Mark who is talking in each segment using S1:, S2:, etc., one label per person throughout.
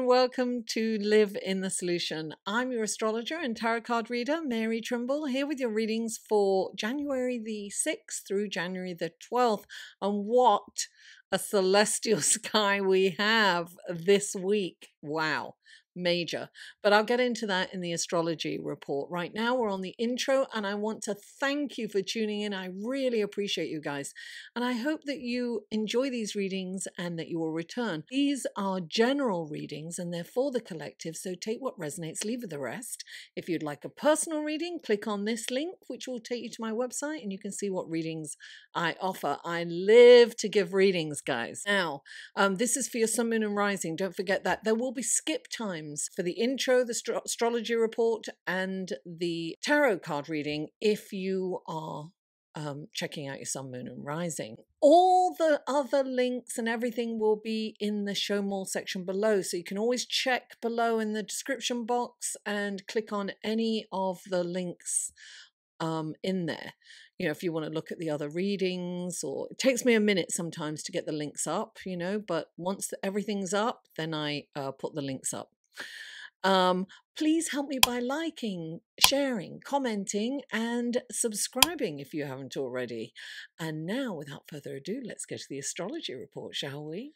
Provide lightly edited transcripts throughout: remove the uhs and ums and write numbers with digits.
S1: and welcome to Live in the Solution. I'm your astrologer and tarot card reader, Mary Trimble, here with your readings for January the 6th through January the 12th. And what a celestial sky we have this week. Wow. Major. But I'll get into that in the astrology report. Right now, we're on the intro, and I want to thank you for tuning in. I really appreciate you guys. And I hope that you enjoy these readings and that you will return. These are general readings, and they're for the collective, so take what resonates, leave the rest. If you'd like a personal reading, click on this link, which will take you to my website, and you can see what readings I offer. I live to give readings, guys. Now, this is for your sun, moon, and rising. Don't forget that. There will be skip times for the intro, the astrology report, and the tarot card reading if you are checking out your sun, moon, and rising. All the other links and everything will be in the show more section below. So you can always check below in the description box and click on any of the links in there. You know, if you want to look at the other readings, or it takes me a minute sometimes to get the links up, you know, but once everything's up, then I put the links up. Please help me by liking, sharing, commenting, and subscribing if you haven't already. And now, without further ado, let's go to the astrology report, shall we?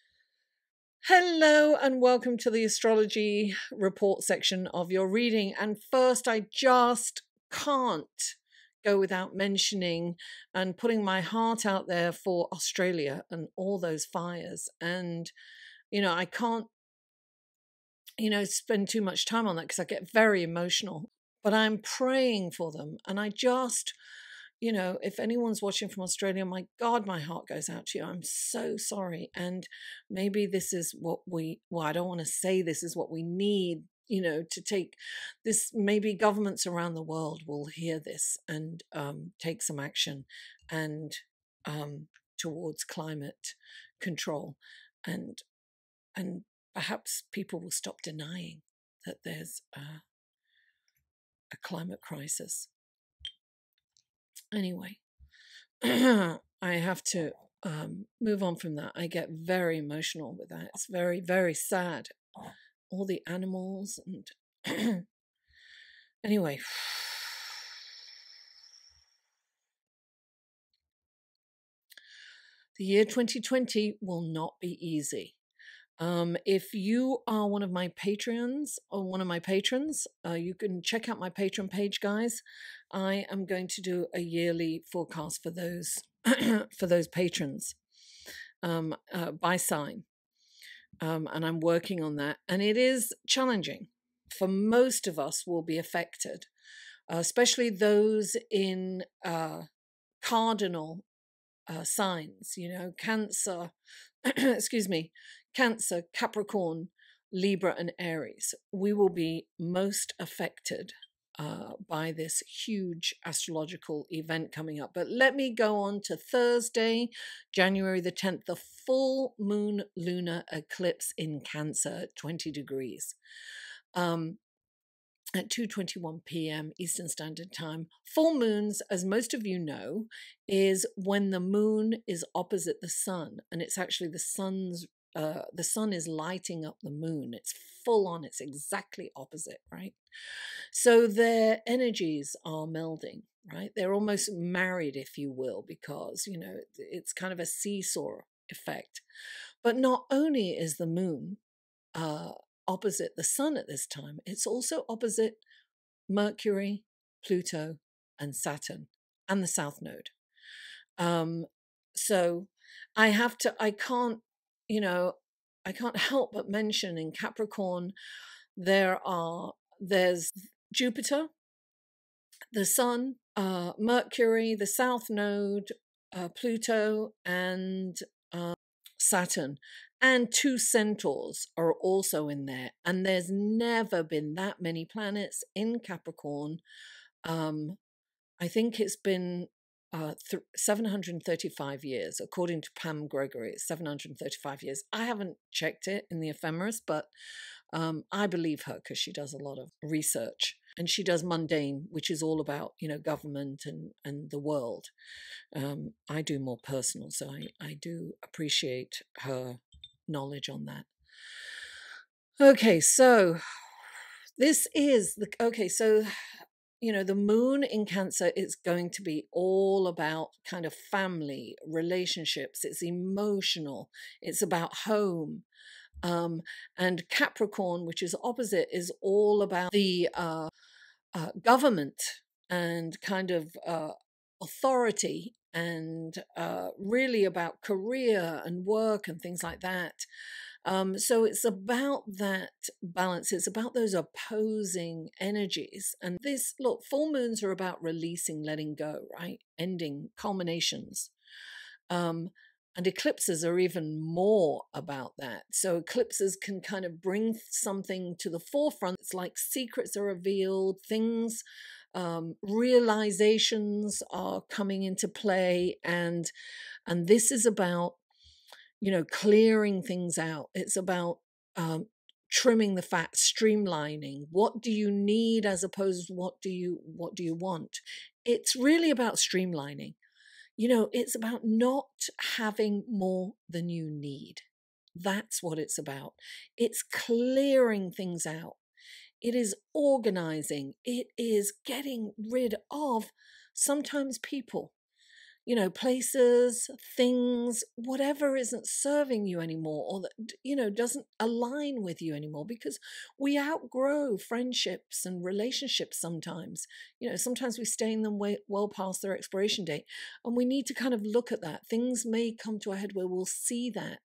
S1: Hello and welcome to the astrology report section of your reading. And first, I just can't go without mentioning and putting my heart out there for Australia and all those fires. And, you know, I can't spend too much time on that because I get very emotional, but I'm praying for them. And I just, if anyone's watching from Australia, my God, my heart goes out to you. I'm so sorry. And maybe this is what I don't want to say this is what we need, to take this. Maybe governments around the world will hear this and take some action and towards climate control and perhaps people will stop denying that there's a climate crisis. Anyway, I have to move on from that. I get very emotional with that. It's very, very sad. All the animals and anyway. The year 2020 will not be easy. If you are one of my patrons or one of my patrons, you can check out my Patreon page, guys. I am going to do a yearly forecast for those for those patrons by sign, and I'm working on that. And it is challenging. For most of us, will be affected, especially those in cardinal signs. Cancer. Excuse me. Cancer, Capricorn, Libra, and Aries. We will be most affected by this huge astrological event coming up. But let me go on to Thursday, January the 10th, the full moon lunar eclipse in Cancer, 20 degrees. At 2:21 p.m. Eastern Standard Time. Full moons, as most of you know, is when the moon is opposite the sun, and it's actually the sun is lighting up the moon. It's full on. It's exactly opposite, right? So their energies are melding, right? They're almost married, if you will, because, it's kind of a seesaw effect. But not only is the moon opposite the sun at this time, it's also opposite Mercury, Pluto, and Saturn, and the South Node. So I can't help but mention in Capricorn, there's Jupiter, the Sun, Mercury, the South Node, Pluto, and Saturn. And 2 centaurs are also in there. And there's never been that many planets in Capricorn. I think it's been 735 years, according to Pam Gregory. It's 735 years. I haven't checked it in the ephemeris, but I believe her because she does a lot of research. And she does Mundane, which is all about, government and the world. I do more personal, so I do appreciate her knowledge on that. Okay, so this is the okay, so the moon in Cancer is going to be all about kind of family, relationships, it's emotional, it's about home. And Capricorn, which is opposite, is all about the government and kind of authority and really about career and work and things like that. So it's about that balance. It's about those opposing energies. And this, look, full moons are about releasing, letting go, right? Ending, culminations. And eclipses are even more about that. So eclipses can kind of bring something to the forefront. It's like secrets are revealed, things, realizations are coming into play, and this is about clearing things out. It's about trimming the fat, streamlining. What do you need as opposed to what do you want? It's really about streamlining. It's about not having more than you need. That's what it's about. It's clearing things out. It is organizing. It is getting rid of sometimes people, places, things, whatever isn't serving you anymore or that, doesn't align with you anymore, because we outgrow friendships and relationships sometimes. Sometimes we stay in them well past their expiration date, and we need to kind of look at that. Things may come to a head where we'll see that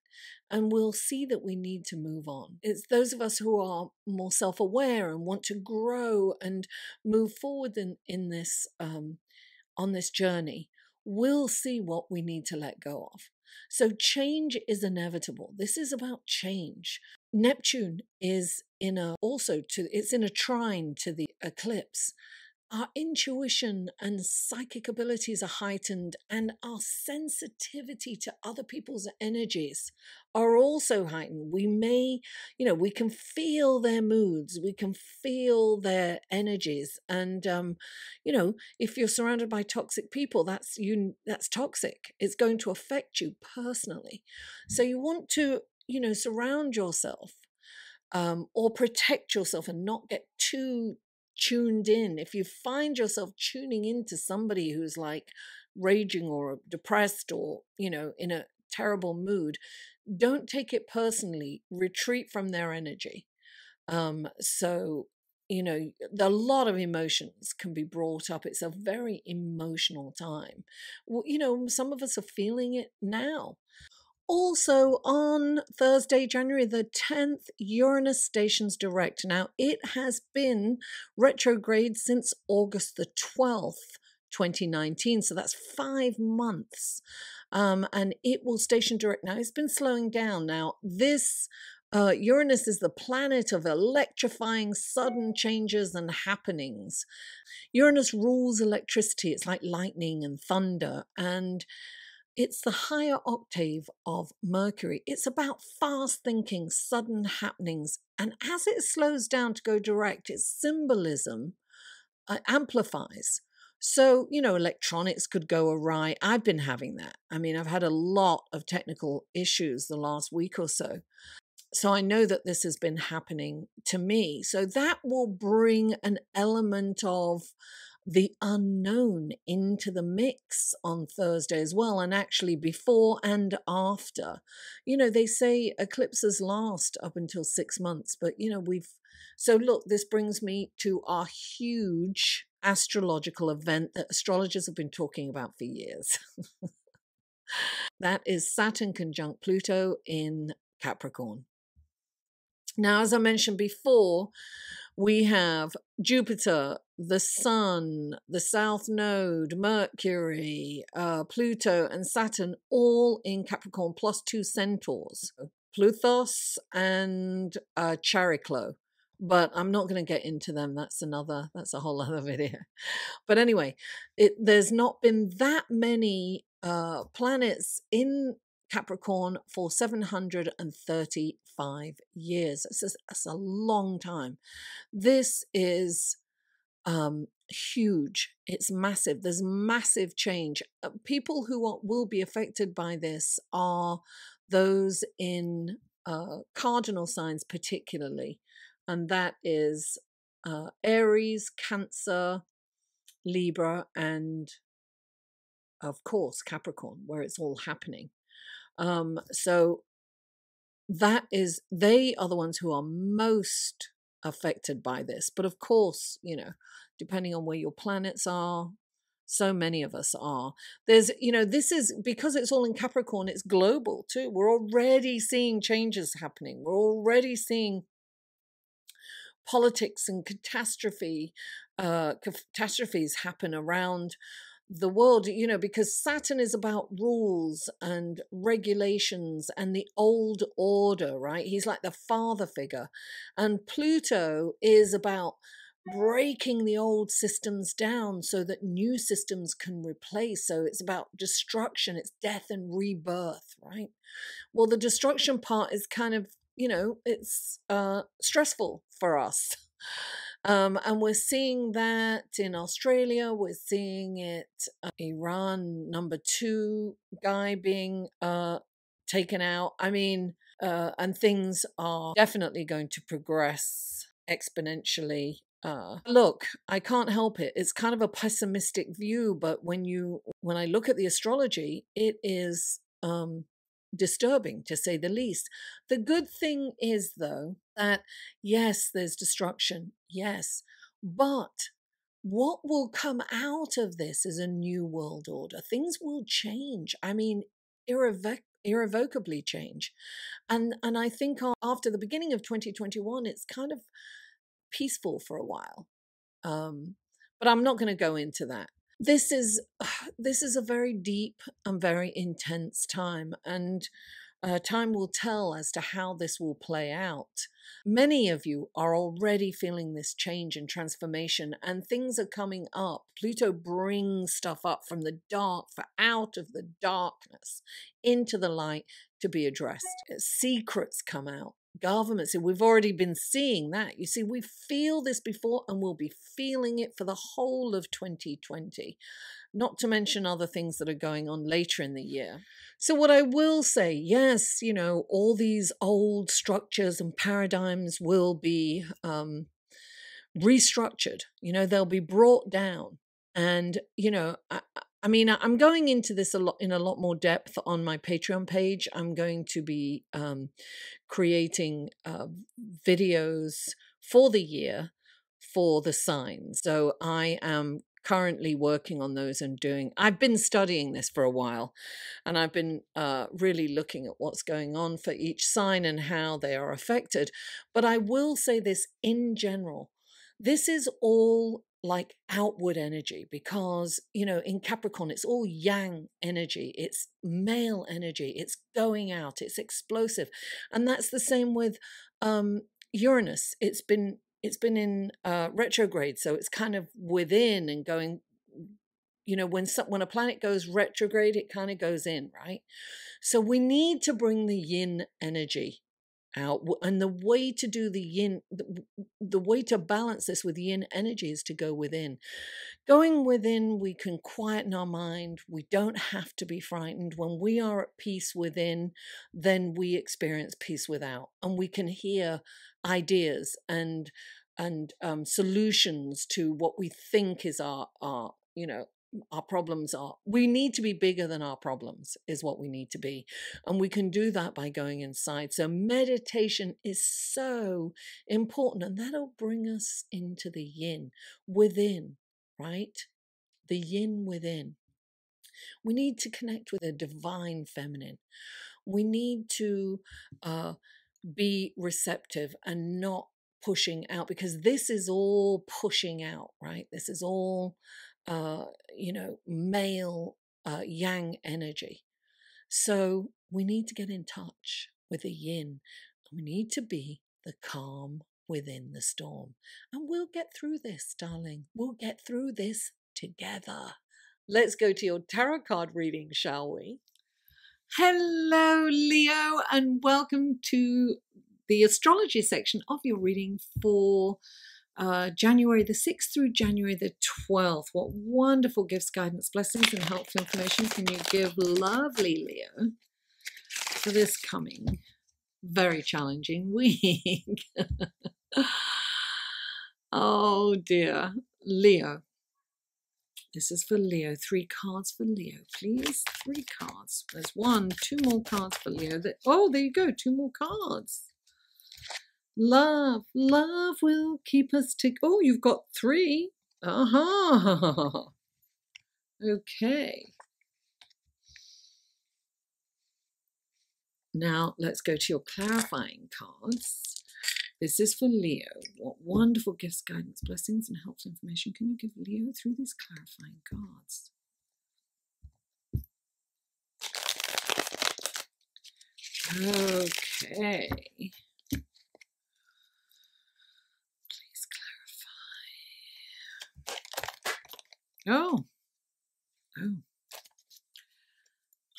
S1: and we'll see that we need to move on. It's those of us who are more self-aware and want to grow and move forward in this on this journey, we'll see what we need to let go of. So change is inevitable. This is about change. Neptune is it's in a trine to the eclipse. Our intuition and psychic abilities are heightened, and our sensitivity to other people's energies are also heightened. We may, we can feel their moods, we can feel their energies. And, if you're surrounded by toxic people, that's toxic. It's going to affect you personally. So you want to, surround yourself or protect yourself and not get too tuned in. If you find yourself tuning into somebody who's like raging or depressed or, in a terrible mood, don't take it personally. Retreat from their energy. So, a lot of emotions can be brought up. It's a very emotional time. Well, some of us are feeling it now. Also, on Thursday, January the 10th, Uranus stations direct. Now, it has been retrograde since August the 12th, 2019. So that's 5 months. And it will station direct now. It's been slowing down. Now, this Uranus is the planet of electrifying sudden changes and happenings. Uranus rules electricity. It's like lightning and thunder. And it's the higher octave of Mercury. It's about fast thinking, sudden happenings. And as it slows down to go direct, its symbolism amplifies. So, electronics could go awry. I've been having that. I mean, I've had a lot of technical issues the last week or so. So I know that this has been happening to me. So that will bring an element of the unknown into the mix on Thursday as well, and actually before and after. They say eclipses last up until 6 months, but so look, this brings me to our huge astrological event that astrologers have been talking about for years. That is Saturn conjunct Pluto in Capricorn. Now, as I mentioned before, we have Jupiter, the Sun, the South Node, Mercury, Pluto, and Saturn all in Capricorn, plus 2 centaurs, Plutos and Chariklo. But I'm not going to get into them. That's a whole other video. But anyway, there's not been that many planets in Capricorn for 735 years. It's a long time. This is huge. It's massive. There's massive change. People who will be affected by this are those in cardinal signs particularly, and that is Aries, Cancer, Libra, and of course Capricorn, where it's all happening. So they are the ones who are most affected by this. But of course, depending on where your planets are, so many of us are. This is because it's all in Capricorn, it's global too. We're already seeing changes happening. We're already seeing politics and catastrophes happen around the world, because Saturn is about rules and regulations and the old order, right? He's like the father figure. And Pluto is about breaking the old systems down so that new systems can replace. So it's about destruction, it's death and rebirth, right? Well, the destruction part is kind of, it's stressful for us. And we're seeing that in Australia. We're seeing it, Iran, number 2 guy being taken out. I mean, and things are definitely going to progress exponentially. Look, I can't help it. It's kind of a pessimistic view, but when I look at the astrology, it is disturbing, to say the least. The good thing is, though, that yes, there's destruction, yes, but what will come out of this is a new world order. Things will change. I mean, irrevocably change. And I think after the beginning of 2021, it's kind of peaceful for a while. But I'm not going to go into that. This is a very deep and very intense time, and time will tell as to how this will play out. Many of you are already feeling this change and transformation, and things are coming up. Pluto brings stuff up from the dark, out of the darkness into the light to be addressed. Secrets come out. Governments, we've already been seeing that. You see, we feel this before and we'll be feeling it for the whole of 2020, not to mention other things that are going on later in the year. So what I will say, yes, all these old structures and paradigms will be restructured. They'll be brought down. And, I mean, I'm going into this in a lot more depth on my Patreon page. I'm going to be creating videos for the year for the signs. So I am currently working on those and I've been studying this for a while, and I've been really looking at what's going on for each sign and how they are affected. But I will say this in general, this is all like outward energy, because in Capricorn it's all yang energy, it's male energy, it's going out, it's explosive. And that's the same with Uranus. It's been in retrograde, so it's kind of within and going, when a planet goes retrograde, it kind of goes in, right? So we need to bring the yin energy out, and the way to do the yin, the way to balance this with yin energy is to go within. Going within, we can quieten our mind. We don't have to be frightened. When we are at peace within, then we experience peace without, and we can hear ideas and solutions to what we think is our problems are. We need to be bigger than our problems, is what we need to be. And we can do that by going inside. So meditation is so important, and that'll bring us into the yin within, right? The yin within. We need to connect with the divine feminine. We need to be receptive and not pushing out, because this is all pushing out, right? This is all male yang energy. So we need to get in touch with the yin. We need to be the calm within the storm. And we'll get through this, darling. We'll get through this together. Let's go to your tarot card reading, shall we? Hello, Leo, and welcome to the astrology section of your reading for January the 6th through January the 12th. What wonderful gifts, guidance, blessings, and helpful information can you give lovely Leo for this coming very challenging week. Oh dear. Leo. This is for Leo. 3 cards for Leo, please. 3 cards. There's 1, 2 more cards for Leo. Oh, there you go. 2 more cards. Love. Love will keep us together. Oh, you've got 3. Uh-huh. Okay. Now let's go to your clarifying cards. This is for Leo. What wonderful gifts, guidance, blessings, and helpful information can you give Leo through these clarifying cards? Okay. Please clarify. Oh.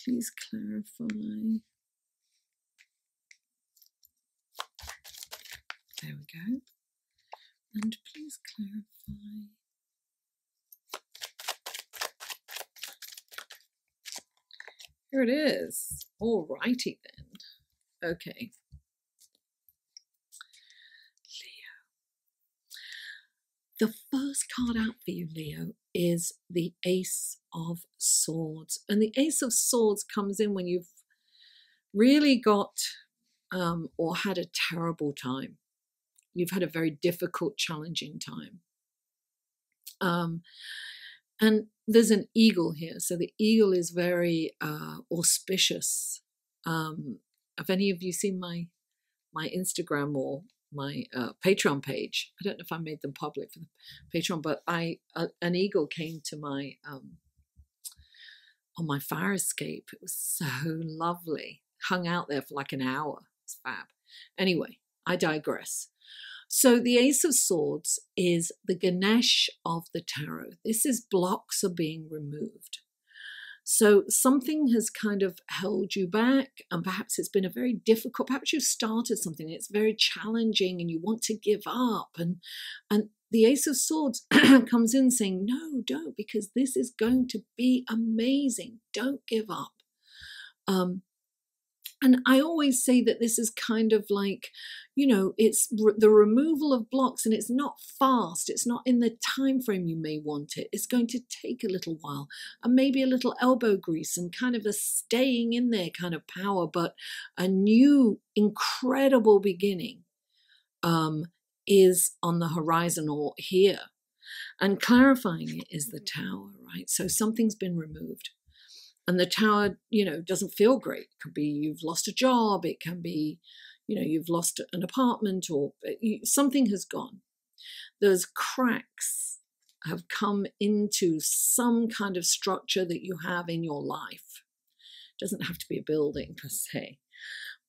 S1: Please clarify. There we go. And please clarify. Here it is. All righty then. Okay. Leo. The first card out for you, Leo, is the Ace of Swords. And the Ace of Swords comes in when you've really got or had a terrible time. You've had a very difficult, challenging time. And there's an eagle here. So the eagle is very auspicious. Have any of you seen my Instagram or my Patreon page? I don't know if I made them public for the Patreon, but an eagle came to my on my fire escape. It was so lovely. Hung out there for like an hour. It's fab. Anyway, I digress. So the Ace of Swords is the Ganesh of the tarot. This is blocks are being removed. So something has kind of held you back, and perhaps it's been a very difficult, perhaps you've started something, it's very challenging and you want to give up. And the Ace of Swords comes in saying, no, don't, because this is going to be amazing. Don't give up. And I always say that this is kind of like, you know, it's the removal of blocks, and it's not fast. It's not in the time frame you may want it. It's going to take a little while, and maybe a little elbow grease and kind of a staying in there kind of power, but a new incredible beginning is on the horizon or here. And clarifying it is the Tower, right? So something's been removed. And the Tower, you know, doesn't feel great. It could be you've lost a job. It can be, you know, you've lost an apartment, or something has gone. Those cracks have come into some kind of structure that you have in your life. It doesn't have to be a building per se.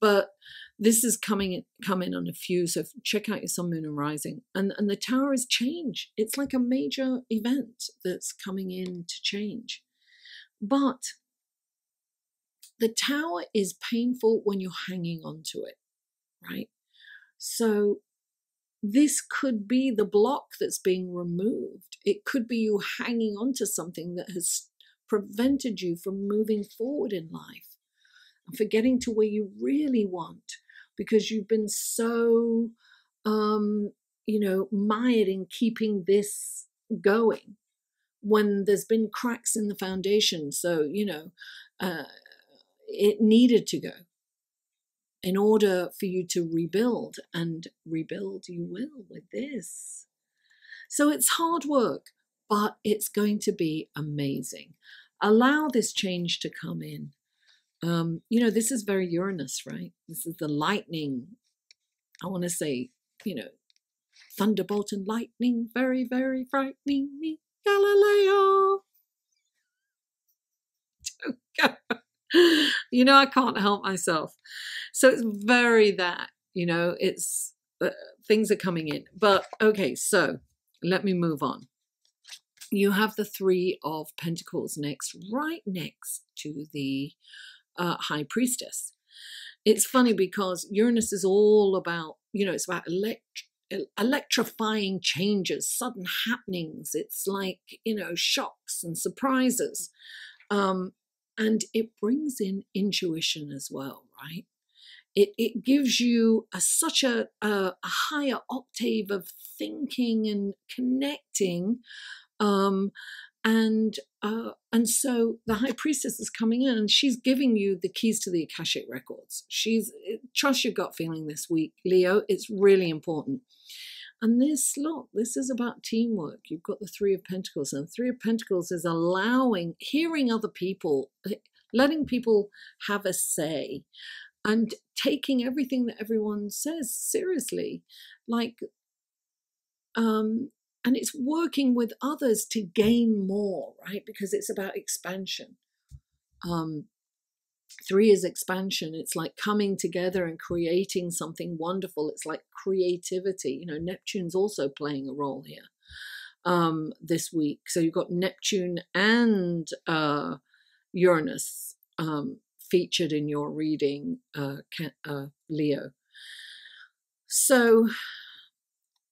S1: But this is come in on a few. So check out your sun, moon, and rising. And the Tower is change. It's like a major event that's coming in to change. But the Tower is painful when you're hanging on to it, right? So this could be the block that's being removed. It could be you hanging on to something that has prevented you from moving forward in life and for getting to where you really want, because you've been so, you know, mired in keeping this going when there's been cracks in the foundation. So, you know, it needed to go in order for you to rebuild, and rebuild you will with this. So it's hard work, but it's going to be amazing. Allow this change to come in. You know, this is very Uranus, right? This is the lightning. I want to say, you know, thunderbolt and lightning, very, very frightening me, Galileo. You know, I can't help myself. So it's very that, you know, it's things are coming in. But okay, so let me move on. You have the 3 of Pentacles next, right next to the High Priestess. It's funny because Uranus is all about, you know, it's about electrifying changes, sudden happenings. It's like, you know, shocks and surprises. And it brings in intuition as well, right? It gives you such a higher octave of thinking and connecting. And so the high priestess is coming in, and she's giving you the keys to the Akashic records. Trust your gut feeling this week, Leo. It's really important. And this is about teamwork. You've got the Three of Pentacles, and the Three of Pentacles is hearing other people, letting people have a say, and taking everything that everyone says seriously. And it's working with others to gain more, right? Because it's about expansion. 3 is expansion. It's like coming together and creating something wonderful. It's like creativity. Neptune's also playing a role here this week. So you've got Neptune and Uranus featured in your reading, Leo. So,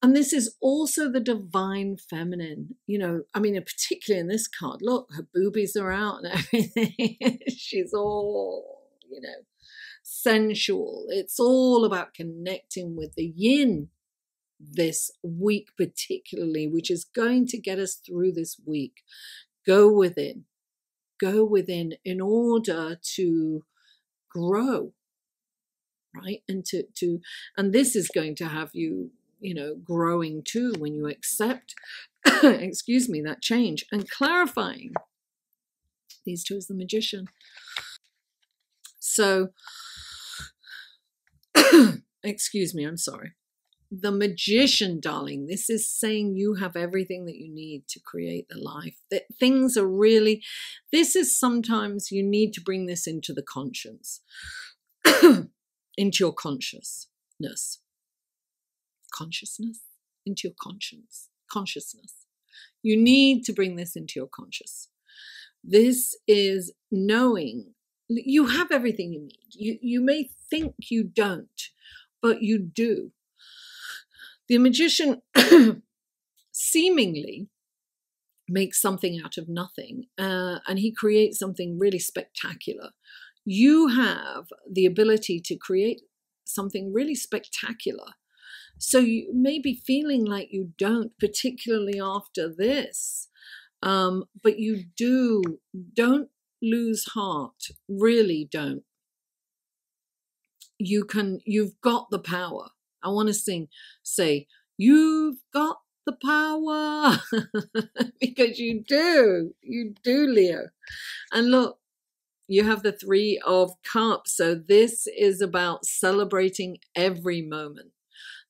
S1: and this is also the divine feminine, particularly in this card. Look, her boobies are out and everything. She's all, sensual. It's all about connecting with the yin this week particularly, which is going to get us through this week. Go within in order to grow, right? And this is going to have you, growing too when you accept, that change, and clarifying. These 2 is the Magician. So, I'm sorry. The Magician, darling, this is saying you have everything that you need to create the life. That things are really, this is sometimes you need to bring this into the conscience, into your consciousness, into your consciousness. You need to bring this into your conscious. This is knowing you have everything you need. You may think you don't, but you do. The Magician seemingly makes something out of nothing, and he creates something really spectacular. You have the ability to create something really spectacular. So you may be feeling like you don't, particularly after this, but you do. Don't lose heart. Really don't. You've got the power. I want to say, you've got the power, because you do, Leo. And look, you have the 3 of Cups. So this is about celebrating every moment.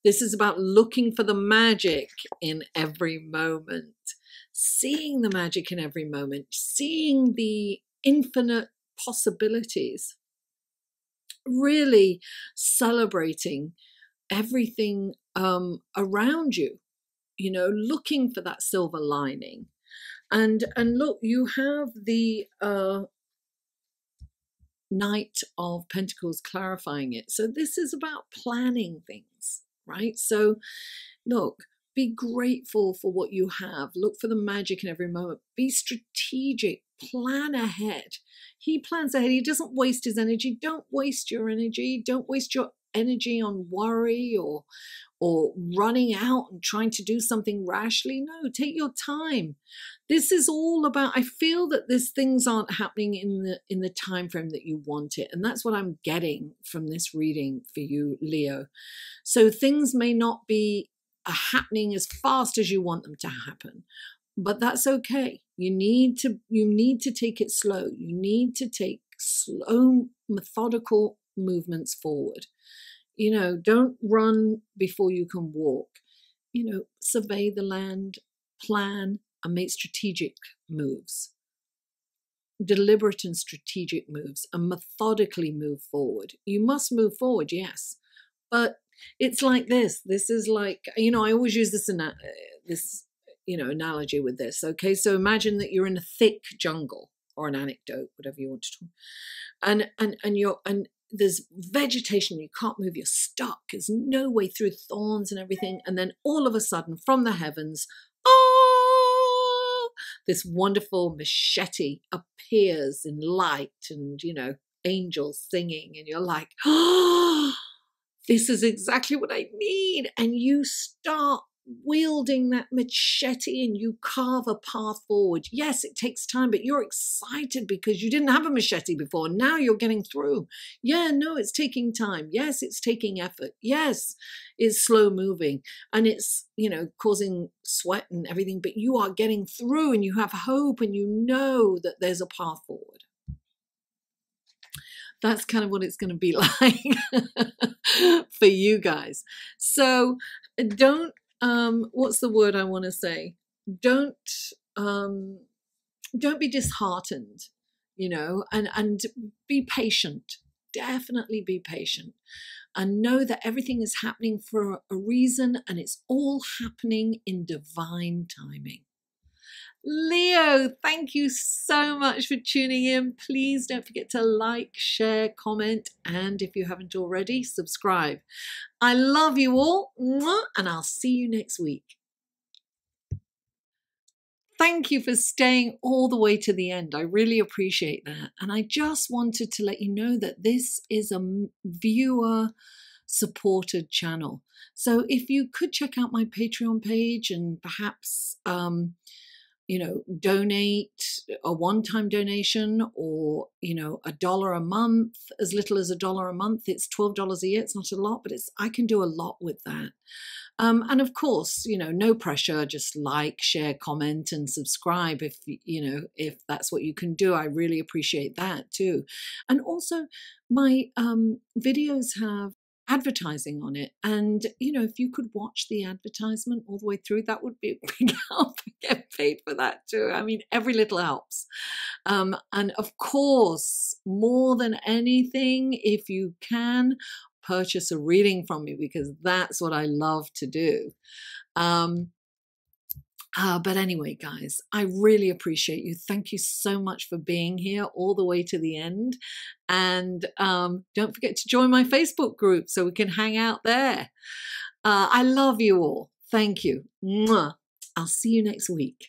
S1: This is about looking for the magic in every moment, seeing the magic in every moment, seeing the infinite possibilities, really celebrating everything around you, looking for that silver lining. And look, you have the Knight of Pentacles clarifying it. So this is about planning things, right? So look, be grateful for what you have. Look for the magic in every moment. Be strategic. Plan ahead. He plans ahead. He doesn't waste his energy. Don't waste your energy. Don't waste your energy on worry or running out and trying to do something rashly. No, take your time. This is all about, I feel that these things aren't happening in the time frame that you want it. And that's what I'm getting from this reading for you, Leo. So things may not be happening as fast as you want them to happen, but that's okay. You need to take it slow. You need to take slow, methodical movements forward. Don't run before you can walk. Survey the land, plan, and make strategic moves. Deliberate and strategic moves, and methodically move forward. You must move forward, yes, but it's like this. This is like, I always use this analogy with this. Okay, so imagine that you're in a thick jungle, or an anecdote, whatever you want to talk, and there's vegetation, you can't move, you're stuck, there's no way through, thorns and everything, and then all of a sudden from the heavens, this wonderful machete appears in light, and angels singing, and you're like, this is exactly what I need. And you start wielding that machete and you carve a path forward. Yes, it takes time, but you're excited because you didn't have a machete before. Now you're getting through. Yeah, no, it's taking time. Yes, it's taking effort. Yes, it's slow moving and it's, causing sweat and everything, but you are getting through and you have hope and you know that there's a path forward. That's kind of what it's going to be like for you guys. So don't, what's the word I want to say? Don't be disheartened, and be patient. Definitely be patient and know that everything is happening for a reason and it's all happening in divine timing. Leo, thank you so much for tuning in. Please don't forget to like, share, comment, and if you haven't already, subscribe. I love you all, and I'll see you next week. Thank you for staying all the way to the end. I really appreciate that. And I just wanted to let you know that this is a viewer supported channel. So if you could check out my Patreon page and perhaps donate a one-time donation or, $1 a month, as little as $1 a month. It's $12 a year. It's not a lot, but I can do a lot with that. And of course, no pressure, just like, share, comment, and subscribe if that's what you can do. I really appreciate that too. And also my videos have advertising on it, and if you could watch the advertisement all the way through, that would be a big help. Get paid for that too. I mean, every little helps. And of course, more than anything, if you can, purchase a reading from me, because that's what I love to do. But anyway, guys, I really appreciate you. Thank you so much for being here all the way to the end. And don't forget to join my Facebook group so we can hang out there. I love you all. Thank you. Mwah. I'll see you next week.